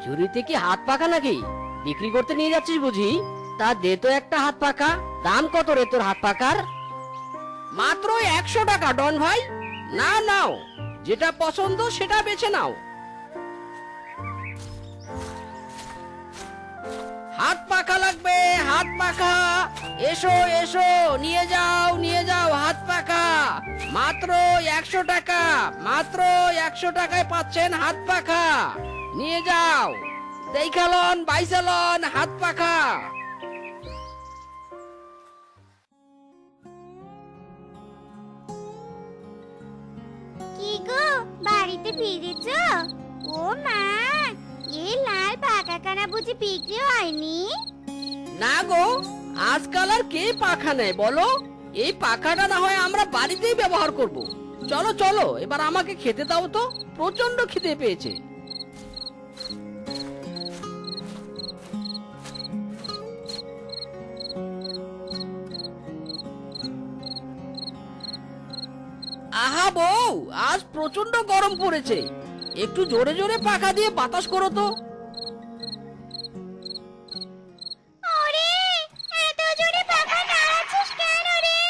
ঝুড়িতে কি হাত পাখা নাকি? বিক্রি করতে নিয়ে যাচ্ছিস বুঝি? তা দে তো একটা হাত পাখা। দাম কত রে তোর হাত পাখার? মাত্র 100 টাকা ডন ভাই। না নাও, যেটা পছন্দ সেটা বেছে নাও। হাত পাখা লাগবে, হাত পাখা। এসো এসো, নিয়ে যাও হাত পাখা। মাত্র 100 টাকা, মাত্র 100 টাকায় পাচ্ছেন হাত পাখা। নিয়ে যাও, দেখালন বাইসালন হাত পাখা। কি গো, বাড়িতে ফিরেছো? ও মা, এই লাল পাকা কানা বুঝি বিক্রি হয়নি? না গো, আজকাল আর কে পাখা নেয় বলো? এই পাখাটা না হয় আমরা বাড়িতেই ব্যবহার করব। চলো চলো, এবার আমাকে খেতে দাও তো, প্রচন্ড খিদে পেয়েছে। আহা বউ, আজ প্রচন্ড গরম পড়েছে, একটু জোরে জোরে পাখা দিয়ে বাতাস করো তো। ওরে, এত জোরে পাখা নাড়াচ্ছিস কেন রে?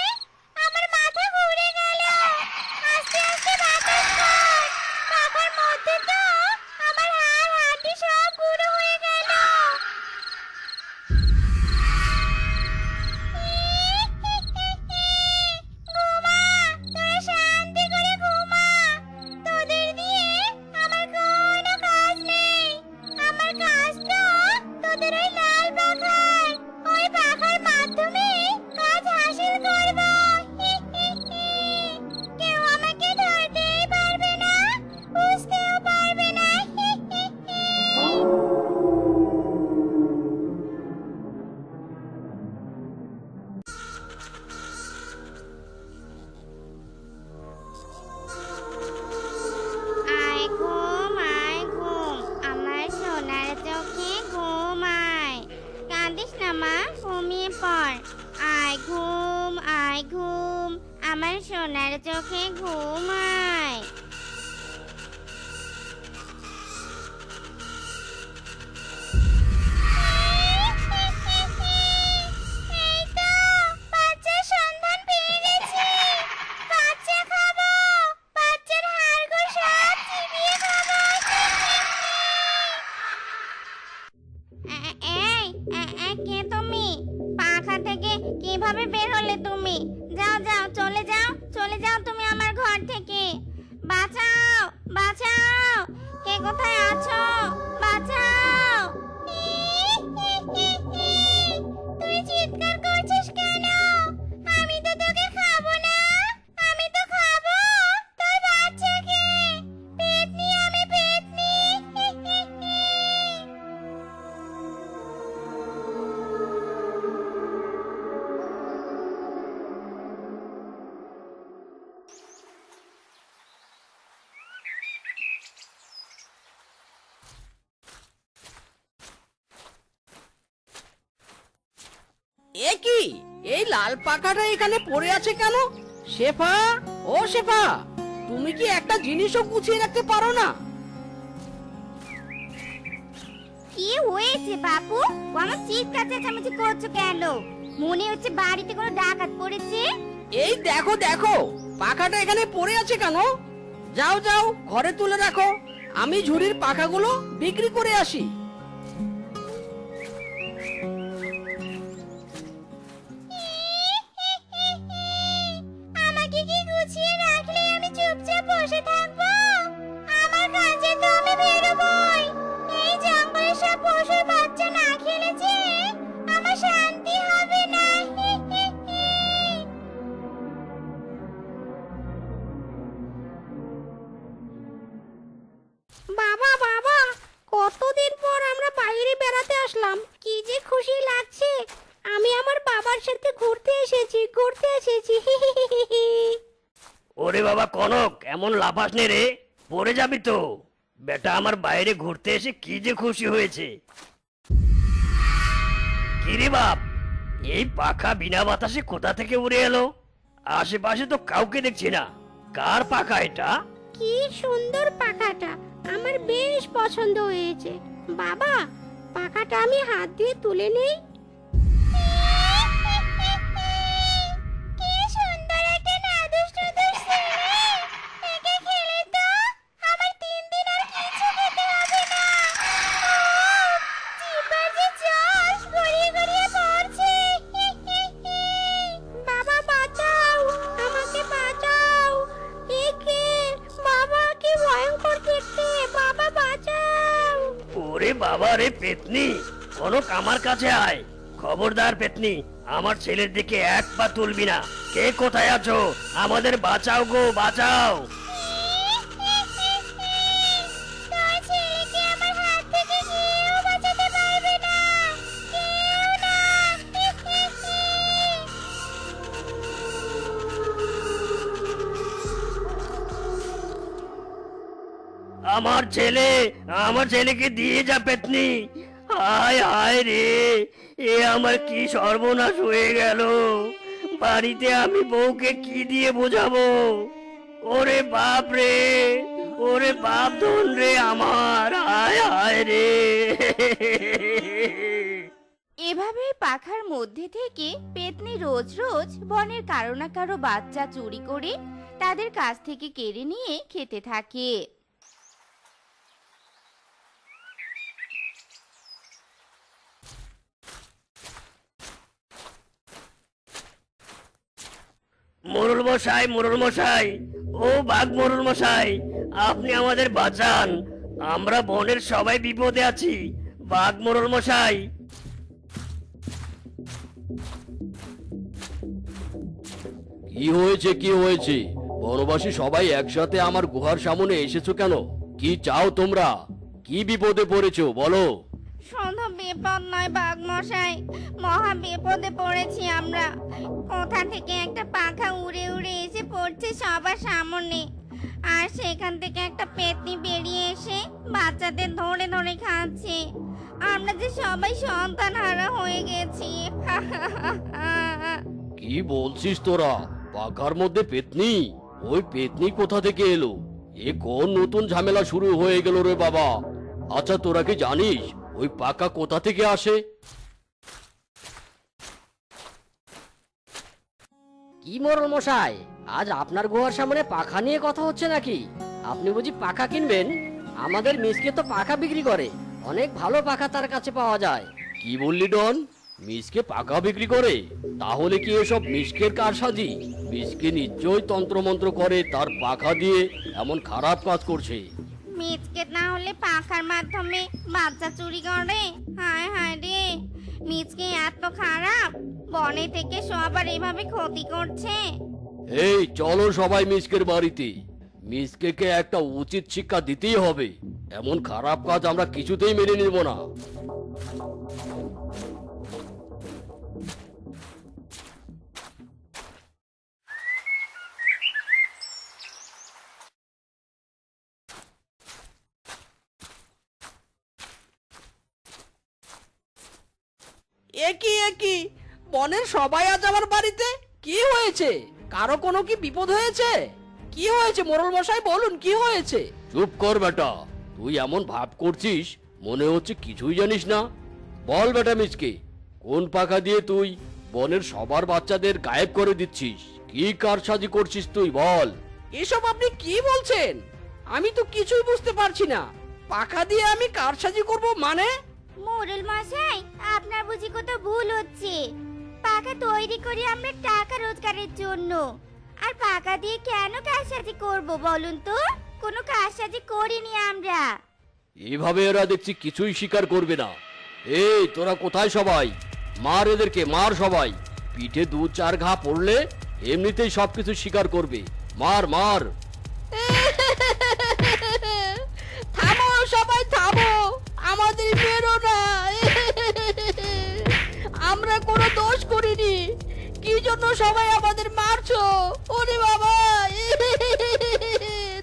আমার মাথা ঘুরে গেল। আস্তে আস্তে বাতাস কর। পাখার মধ্যে তো আমার হাড় হাড্ডি সব গুঁড়ো হয়ে গেল। ঘুমা, তোরা শান্তি করে ঘুমা। তোদের দিয়ে আমার কোনো কাজ নেই। আমার কাজ তো তোদের ওই লাল পাখার, ওই পাখার মাধ্যমে কাজ হাসিল করব। হি হি হি। কেউ আমাকে ধরতেই পারবে না, বুঝতেও পারবে না। হি হি হি। আয় ঘুম, আয় ঘুম, আমার সোনার চোখে ঘুম আয়। কাঁদিস না মা, ঘুমিয়ে পড়। আয় ঘুম, আয় ঘুম, আমার সোনার চোখে ঘুম আয়। এই তো, বাচ্চার সন্ধান পেয়ে গেছি। বাচ্চা খাবো, বাচ্চার হাড়গোড় সব চিবিয়ে খাবো। কে তুমি? পাখা থেকে কিভাবে বের হলে তুমি? যাও যাও, চলে যাও, চলে যাও তুমি আমার ঘর থেকে। বাঁচাও, বাঁচাও, কে কোথায় আছো? বাঁচাও। তুই চিৎকার করছিস কেন? আমি তো তোকে খাবো না, আমি তো খাবো তোর বাচ্চাকে। পেতনি, আমি পেতনি। এ কি, এই লাল পাখাটা এখানে পড়ে আছে কেন? শেফা, ও শেফা, তুমি কি একটা জিনিসও গুছিয়ে রাখতে পারো না? কি হয়েছে বাপু? আমার চিৎকার চেঁচামেচি করছো কেন? মনে হচ্ছে বাড়িতে কোনো ডাকাত পড়েছে। এই দেখো দেখো, পাখাটা এখানে পড়ে আছে কেন? যাও যাও, ঘরে তুলে রাখো, আমি ঝুড়ির পাখাগুলো বিক্রি করে আসি। আমাকে কি গুছিয়ে রাখলে আমি চুপচাপ বসে থাকবো? আমার কাজে তো আমি বেরোবই। এই জঙ্গলে সব পশুর বাচ্চা না খেলেছে আমার শান্তি হবে না। বাবা বাবা, কতদিন পর আমরা বাইরে বেড়াতে আসলাম, কি যে খুশি লাগছে। আমি আমার বাবার সাথে ঘুরতে এসেছি, ঘুরতে এসেছি। ওরে বাবা কনক, এমন লাফাস নে রে। পড়ে যাবি তো। বেটা আমার বাইরে ঘুরতে এসে কি যে খুশি হয়েছে। কিরে বাপ, এই পাখা বিনা বাতাসে কোথা থেকে উড়ে এলো? আশেপাশে তো কাউকে দেখছি না। কার পাখা এটা? কি সুন্দর পাখাটা, আমার বেশ পছন্দ হয়েছে। বাবা, পাখাটা আমি হাত দিয়ে তুলে নেই। কি সুন্দর একটা নাদুস নুদুস ছেলে। একে খেলে তো আমার 3 দিন আর কিছু খেতে হবে না। জিহ্বার যে রস গড়িয়ে গড়িয়ে পড়ছে। বাবা বাঁচাও, আমাকে বাঁচাও। একে বাবা, কি ভয়ঙ্কর দেখতে। বাবা বাঁচাও। ওরে বাবা রে পেতনি, কনক আমার কাছে আয়। খবরদার পেতনি, আমার ছেলের দিকে এক পা তুলবি না। কে কোথায় আছো? আমাদের বাঁচাও গো, বাঁচাও। তোর ছেলেকে আমার হাত থেকে কেউ বাঁচাতে পারবে না, কেউ না। আমার ছেলে, আমার ছেলেকে দিয়ে যা পেতনি। হায় হায় রে, এ আমার কি সর্বনাশ হয়ে গেল। বাড়িতে আমি বউকে কি দিয়ে বোঝাবো? ওরে বাপ রে, ওরে বাপ ধন রে আমার, হায় হায় রে। এভাবেই পাখার মধ্যে থেকে পেতনি রোজ রোজ বনের কারো না কারো বাচ্চা চুরি করে তাদের কাছ থেকে কেড়ে নিয়ে খেতে থাকে। মোরল মশাই, মোরল মশাই, ও বাঘ মোরল মশাই, আপনি আমাদের বাঁচান। আমরা বনের সবাই বিপদে আছি। বাঘ মোরল মশাই। কি হয়েছে, কি হয়েছে? বনবাসী সবাই একসাথে আমার গুহার সামনে এসেছো কেন? কি চাও তোমরা? কি বিপদে পড়েছো বলো? শুধু বিপদ নয় বাঘ মশাই, মহা বিপদে পড়েছি আমরা। কোথা থেকে একটা পাখা উড়ে উড়ে এসে পড়ছে সবার সামনে, আর সেখান থেকে একটা পেতনি বেরিয়ে এসে বাচ্চাদের ধরে ধরে খাচ্ছে। আমরা যে সবাই সন্তান হারা হয়ে গেছি। কি বলছিস তোরা? পাখার মধ্যে পেতনি? ওই পেতনি কোথা থেকে এলো? এ কোন নতুন ঝামেলা শুরু হয়ে গেল রে বাবা? আচ্ছা, তোরা কি জানিস ওই পাখা কোথা থেকে আসে? কি মোরল মশাই, আজ আপনার গুহার সামনে পাখা নিয়ে কথা হচ্ছে নাকি? আপনি বুঝি পাখা কিনবেন? আমাদের মিসকে তো পাখা বিক্রি করে, অনেক ভালো পাখা তার কাছে পাওয়া যায়। কি বললি ডন? মিসকে পাখা বিক্রি করে? তাহলে কি এসব মিসকের কারসাজি? মিসকে নিশ্চয়ই তন্ত্রমন্ত্র করে তার পাখা দিয়ে এমন খারাপ কাজ করছে। মিচকে না হলে পাখার মাধ্যমে বাচ্চা চুরি করে? হায় হায় রে, মিচকে এত খারাপ, বনে থেকে সবার এভাবে ক্ষতি করছে। এই চলো সবাই মিসকের বাড়িতে। মিসকে একটা উচিত শিক্ষা দিতেই হবে। এমন খারাপ কাজ আমরা কিছুতেই মেনে নিব না। একই একই, বনের সবাই আজ আমার বাড়িতে। কি হয়েছে? কারো কোনো কি বিপদ হয়েছে? কি হয়েছে মোরল মশাই, বলুন কি হয়েছে? চুপ কর বেটা, তুই এমন ভাব করছিস মনে হচ্ছে কিছুই জানিস না। বল বেটা মিসকে, কোন পাখা দিয়ে তুই বনের সবার বাচ্চাদের গায়েব করে দিচ্ছিস? কি কারসাজি করছিস তুই বল? এসব আপনি কি বলছেন? আমি তো কিছুই বুঝতে পারছি না। পাখা দিয়ে আমি কারসাজি করব মানে? মোরল মশাই, আপনার বুঝি কোথাও ভুল হচ্ছে। পাখা তৈরি করি আমরা টাকা রোজগারের জন্য, আর পাখা দিয়ে কেন কারসাজি করব বলুন তো? কোনো কারসাজি করিনি আমরা। এভাবে এরা দেখছি কিছুই স্বীকার করবে না। এই তোরা কোথায় সবাই? মার এদেরকে, মার সবাই। পিঠে 2-4 ঘা পড়লে এমনিতেই সবকিছু স্বীকার করবে। মার মার। থামো সবাই থামো, আমাদের মেরো না। আমরা কোনো দোষ করিনি, কি জন্য সবাই আমাদের মারছো? ওরে বাবা,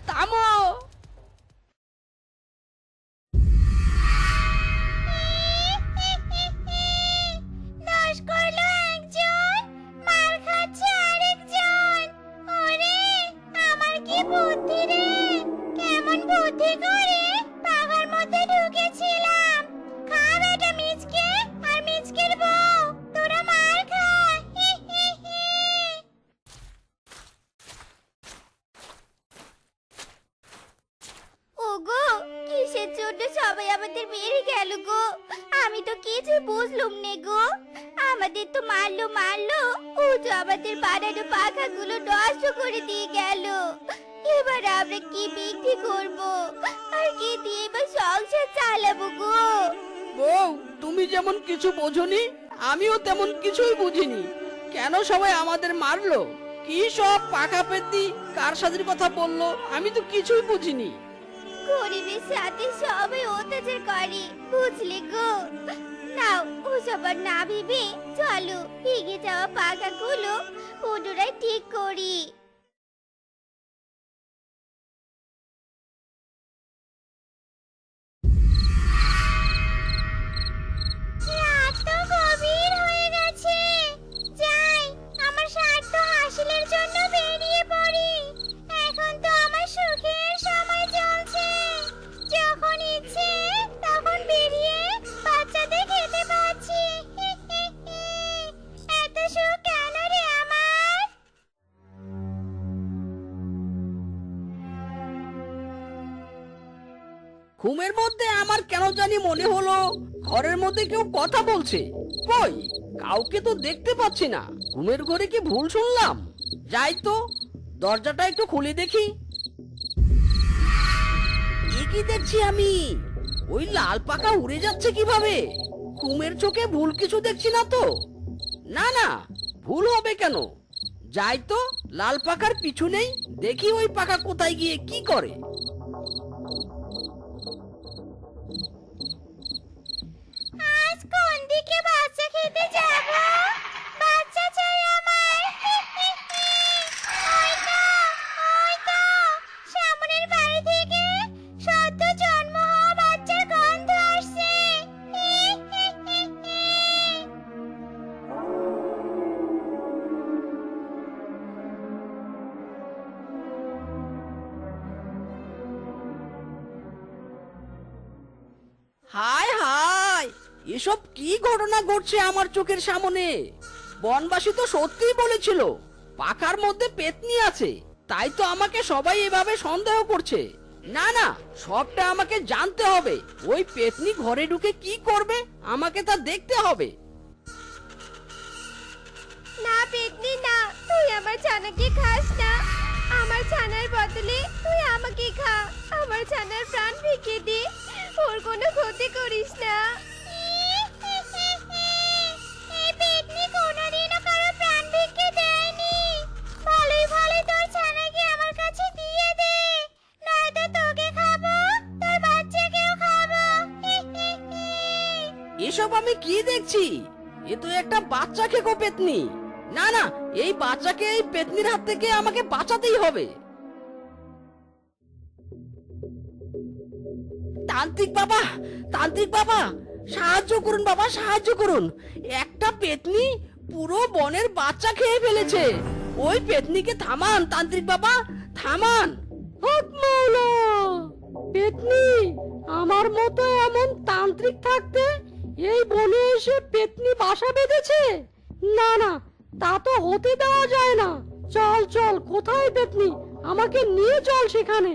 থামো। কি বুদ্ধি রে, কেমন বুদ্ধি করে পাখার মধ্যে ঢুকেছিলাম। খা বেটা মিচকে আর মিচকের বউ, তোরা মার খা। হি হি হি। ওগো, কিসের জন্য সবাই আমাদের মেরে গেল গো? আমি তো কিছু বুঝলুম নে গো। আমাদের তো মারলো মারলো, ও তো আমাদের বানানো পাখাগুলো নষ্ট করে দিয়ে গেল। এবার আমরা কি বিক্রি করব, আর কি দিয়ে বা সংসার চালাবো গো? বউ, তুমি যেমন কিছু বোঝনি, আমিও তেমন কিছুই বুঝিনি। কেন সবাই আমাদের মারলো? কি সব পাকা পেতি কারসাজির কথা বললো, আমি তো কিছুই বুঝিনি। গরিবের সাথে সবাই অত্যাচার করে, বুঝলে গো? নাও, ও সবার না ভেবে চলো ভেঙে যাওয়া পাখাগুলো পুনরায় ঠিক করি। রাত তো গভীর হয়ে গেছে, যাই আমার স্বার্থ হাসিলের জন্য বেরিয়ে পড়ি। এখন তো আমার সুখের সময় চলছে, যখন ইচ্ছে তখন বেরিয়ে বাচ্চাদের খেতে পাচ্ছি। এত সুখ কেন রে আমার? ঘুমের মধ্যে আমার কেন জানি মনে হলো ঘরের মধ্যে কেউ কথা বলছে। কই, কাউকে তো দেখতে পাচ্ছি না। ঘুমের ঘরে কি ভুল শুনলাম? যাই তো, দরজাটা একটু খুলে দেখি। এ কি দেখছি আমি? ওই লাল পাকা উড়ে যাচ্ছে কিভাবে? ঘুমের চোখে ভুল কিছু দেখছি না তো? না না, ভুল হবে কেন? যাই তো, লাল পাকার পিছু নেই, দেখি ওই পাকা কোথায় গিয়ে কি করে। আজ কোন দিকে বাচ্চা খেতে যাব? বাচ্চা চাই আমার। ওই তো সামনের বাড়ি থেকে সদ্য জন্ম হওয়া বাচ্চার গন্ধ আসছে। হায় হায়, এসব কি ঘটনা ঘটছে আমার চোখের সামনে? বনবাসী তো সত্যিই বলেছিল পাখার মধ্যে পেতনি আছে, তাই তো আমাকে সবাই এভাবে সন্দেহ করছে। না না, সবটা আমাকে জানতে হবে। ওই পেতনি ঘরে ঢুকে কি করবে আমাকে তা দেখতে হবে। না পেতনি না, তুই আমার ছানাকে খাস না। আমার ছানার বদলে তুই আমাকে খা। আমার ছানার প্রাণ ভিক্ষে দে, ওর কোনো ক্ষতি করিস না। এই পেতনি কোনোদিনও কারো প্রাণ ভিক্ষে দেয়নি। ভালোই ভালোই তোর ছানাকে আমার কাছে দিয়ে দে, নয়তো তোকে খাবো, তোর বাচ্চাকেও খাবো। এসব আমি কি দেখছি? এ তো একটা বাচ্চা খেকো পেতনি। না না, এই বাচ্চাকে এই পেতনির হাত থেকে আমাকে বাঁচাতেই হবে। তান্ত্রিক বাবা, তান্ত্রিক বাবা, সাহায্য করুন বাবা, সাহায্য করুন। একটা পেতনি পুরো বনের বাচ্চা খেয়ে ফেলেছে। ওই পেতনিকে থামান তান্ত্রিক বাবা, থামান। পেতনি, আমার মতো এমন তান্ত্রিক থাকতে এই বনে এসে পেতনি বাসা বেঁধেছে? না না, তা তো হতে দেওয়া যায় না। চল চল, কোথায় পেতনি? আমাকে নিয়ে চল সেখানে।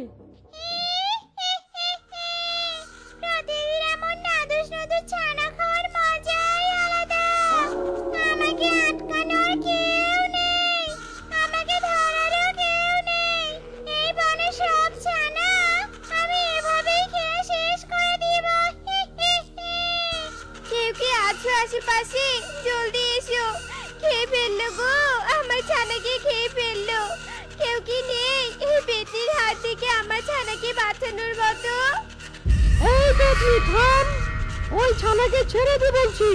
প্রতিদিন এমন নাদুস নাদুস ছানা খাওয়ার মজাই আলাদা। আমাকে আটকানোর কেউ নেই, আমাকে ধরারও কেউ নেই। এই বনে সব ছানা আমি এভাবেই খেয়ে শেষ করে দিব। কেউ কি আছো আশেপাশে? জলদি এসো, খেয়ে ফেললো গো, আমার ছানাকে খেয়ে ফেললো। কেউ কি নেই এই পেতনির হাত থেকে আমার ছানাকে বাঁচানোর মতো? এই পেতনি থাম, ওই ছানাকে ছেড়ে দে বলছি।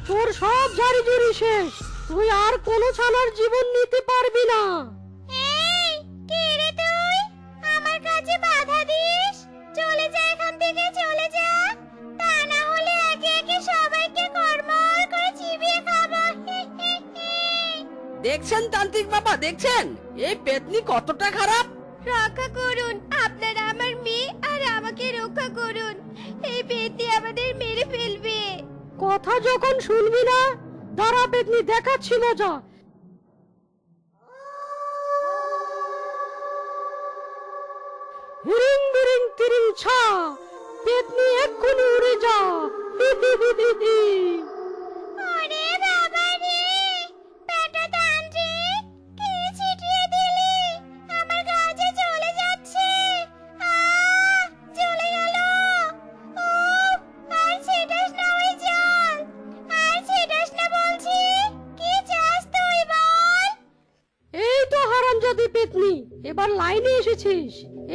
তোর সব ঝাড়ি ঝুড়ি শেষ, তুই আর কোনো ছানার জীবন নিতে পারবি না। এই কে রে তুই? আমার কাছে বাধা দিস? চলে যা এখান থেকে, চলে যা, তা না হলে একে একে সবাইকে কর্মর করে চিবিয়ে খাবো। দেখছেন তান্ত্রিক বাবা, দেখছেন এই পেতনি কতটা খারাপ? রক্ষা করুন, আপনারা আমার মেয়ে আর আমাকে রক্ষা করুন। এই পেতনি আমাদের মেরে ফেলবে। কথা যখন শুনবি না, দাঁড়া পেতনি, দেখাচ্ছি মজা। হিরিং বিরিং তিরিং ছা, পেতনি এক্ষুনি উড়ে যা। ওরে বাবা রে, পেটা তান্ত্রিক, কি ছিটিয়ে দিলি? আমার কাছে চলে যাচ্ছে। চলে গেল। আর ছিটাস না ওই জল, আর ছিটাস না বলছি। কি চাস তুই বল? এই তো হারামজাদি পেতনি, এবার লাইনে এসেছিস।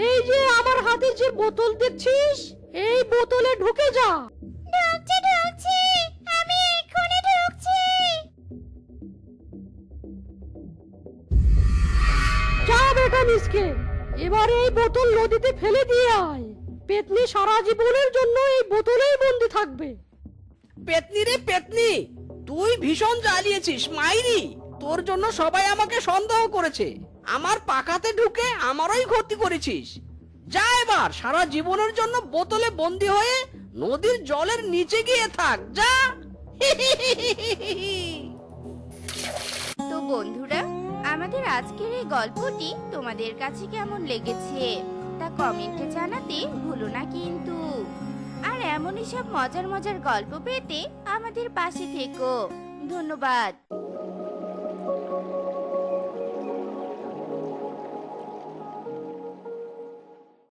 এই যে আমার হাতে যে বোতল দেখছিস, এই বোতলে ঢুকে যা। ঢুকছি ঢুকছি, আমি এক্ষুনি ঢুকছি। যা বেটা মিসকে, এবার এই বোতল নদীতে ফেলে দিয়ে আয়। পেতনি সারা জীবনের জন্য এই বোতলেই বন্দি থাকবে। পেতনি রে পেতনি, তুই ভীষণ জ্বালিয়েছিস মাইরি। তোর জন্য সবাই আমাকে সন্দেহ করেছে। আমার পাকাতে ঢুকে আমারই ক্ষতি করেছিস। যা এবার সারা জীবনের জন্য বোতলে বন্দি হয়ে নদীর জলের নিচে গিয়ে থাক, যা। তো বন্ধুরা, আমাদের আজকের এই গল্পটি তোমাদের কাছে কেমন লেগেছে তা কমেন্টে জানাতে ভুলো না কিন্তু। আর এমনই সব মজার মজার গল্প পেতে আমাদের পাশে থেকো। ধন্যবাদ।